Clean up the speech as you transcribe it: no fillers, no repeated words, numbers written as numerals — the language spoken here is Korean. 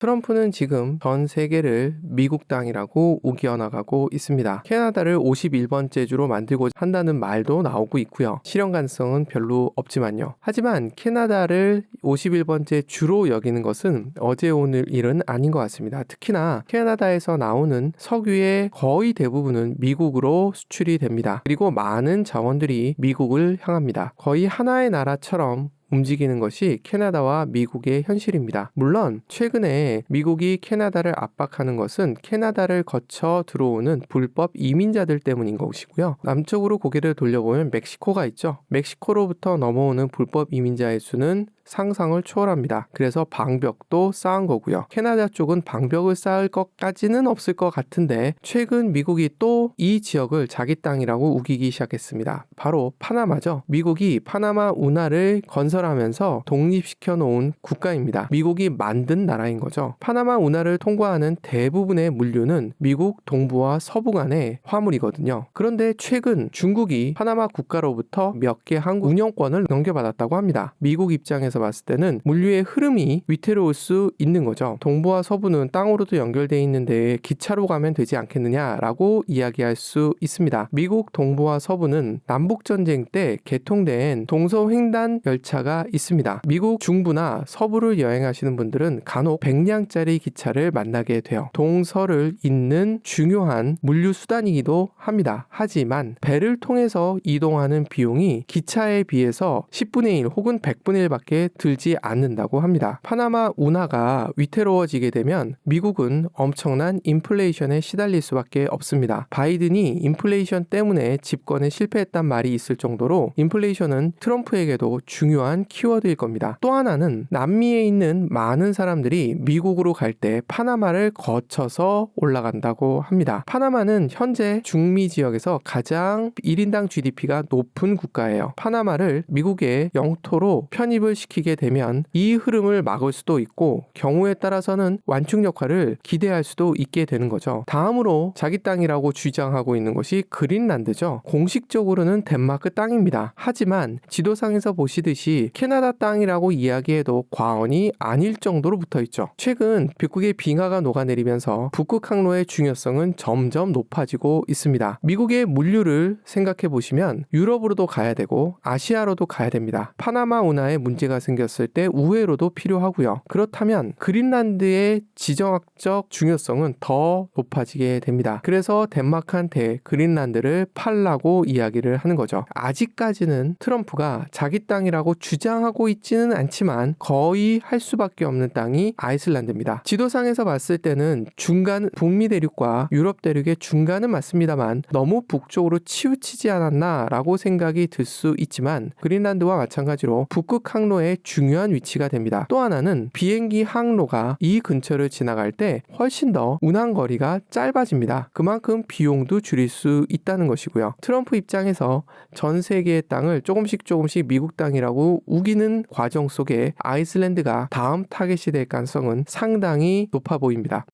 트럼프는 지금 전 세계를 미국 땅이라고 우겨나가고 있습니다. 캐나다를 51번째 주로 만들고 한다는 말도 나오고 있고요. 실현 가능성은 별로 없지만요. 하지만 캐나다를 51번째 주로 여기는 것은 어제 오늘 일은 아닌 것 같습니다. 특히나 캐나다에서 나오는 석유의 거의 대부분은 미국으로 수출이 됩니다. 그리고 많은 자원들이 미국을 향합니다. 거의 하나의 나라처럼 움직이는 것이 캐나다와 미국의 현실입니다. 물론 최근에 미국이 캐나다를 압박하는 것은 캐나다를 거쳐 들어오는 불법 이민자들 때문인 것이고요. 남쪽으로 고개를 돌려보면 멕시코가 있죠. 멕시코로부터 넘어오는 불법 이민자의 수는 상상을 초월합니다. 그래서 방벽도 쌓은 거고요. 캐나다 쪽은 방벽을 쌓을 것까지는 없을 것 같은데 최근 미국이 또 이 지역을 자기 땅이라고 우기기 시작했습니다. 바로 파나마죠. 미국이 파나마 운하를 건설하면서 독립시켜 놓은 국가입니다. 미국이 만든 나라인 거죠. 파나마 운하를 통과하는 대부분의 물류는 미국 동부와 서부 간의 화물이거든요. 그런데 최근 중국이 파나마 국가로부터 몇 개 항구 운영권을 넘겨받았다고 합니다. 미국 입장에서 봤을 때는 물류의 흐름이 위태로울 수 있는 거죠. 동부와 서부는 땅으로도 연결되어 있는데 기차로 가면 되지 않겠느냐라고 이야기할 수 있습니다. 미국 동부와 서부는 남북전쟁 때 개통된 동서횡단 열차가 있습니다. 미국 중부나 서부를 여행하시는 분들은 간혹 100량짜리 기차를 만나게 돼요. 동서를 잇는 중요한 물류 수단이기도 합니다. 하지만 배를 통해서 이동하는 비용이 기차에 비해서 10분의 1 혹은 100분의 1밖에 들지 않는다고 합니다. 파나마 운하가 위태로워지게 되면 미국은 엄청난 인플레이션에 시달릴 수밖에 없습니다. 바이든이 인플레이션 때문에 집권에 실패했단 말이 있을 정도로 인플레이션은 트럼프에게도 중요한 키워드일 겁니다. 또 하나는 남미에 있는 많은 사람들이 미국으로 갈 때 파나마를 거쳐서 올라간다고 합니다. 파나마는 현재 중미 지역에서 가장 1인당 GDP가 높은 국가예요. 파나마를 미국의 영토로 편입을 시키게 되면 이 흐름을 막을 수도 있고 경우에 따라서는 완충 역할을 기대할 수도 있게 되는 거죠. 다음으로 자기 땅이라고 주장하고 있는 것이 그린란드죠. 공식적으로는 덴마크 땅입니다. 하지만 지도상에서 보시듯이 캐나다 땅이라고 이야기해도 과언이 아닐 정도로 붙어있죠. 최근 북극의 빙하가 녹아내리면서 북극 항로의 중요성은 점점 높아지고 있습니다. 미국의 물류를 생각해 보시면 유럽으로도 가야 되고 아시아로도 가야 됩니다. 파나마 운하에 문제가 생겼을 때 우회로도 필요하고요. 그렇다면 그린란드의 지정학적 중요성은 더 높아지게 됩니다. 그래서 덴마크한테 그린란드를 팔라고 이야기를 하는 거죠. 아직까지는 트럼프가 자기 땅이라고 주장하고 있지는 않지만 거의 할 수밖에 없는 땅이 아이슬란드입니다. 지도상에서 봤을 때는 중간 북미 대륙과 유럽 대륙의 중간은 맞습니다만 너무 북쪽으로 치우치지 않았나 라고 생각이 들 수 있지만 그린란드와 마찬가지로 북극 항로의 중요한 위치가 됩니다. 또 하나는 비행기 항로가 이 근처를 지나갈 때 훨씬 더 운항 거리가 짧아집니다. 그만큼 비용도 줄일 수 있다는 것이고요. 트럼프 입장에서 전 세계의 땅을 조금씩 미국 땅이라고 우기는 과정 속에 아이슬란드가 다음 타겟이 될 가능성은 상당히 높아 보입니다.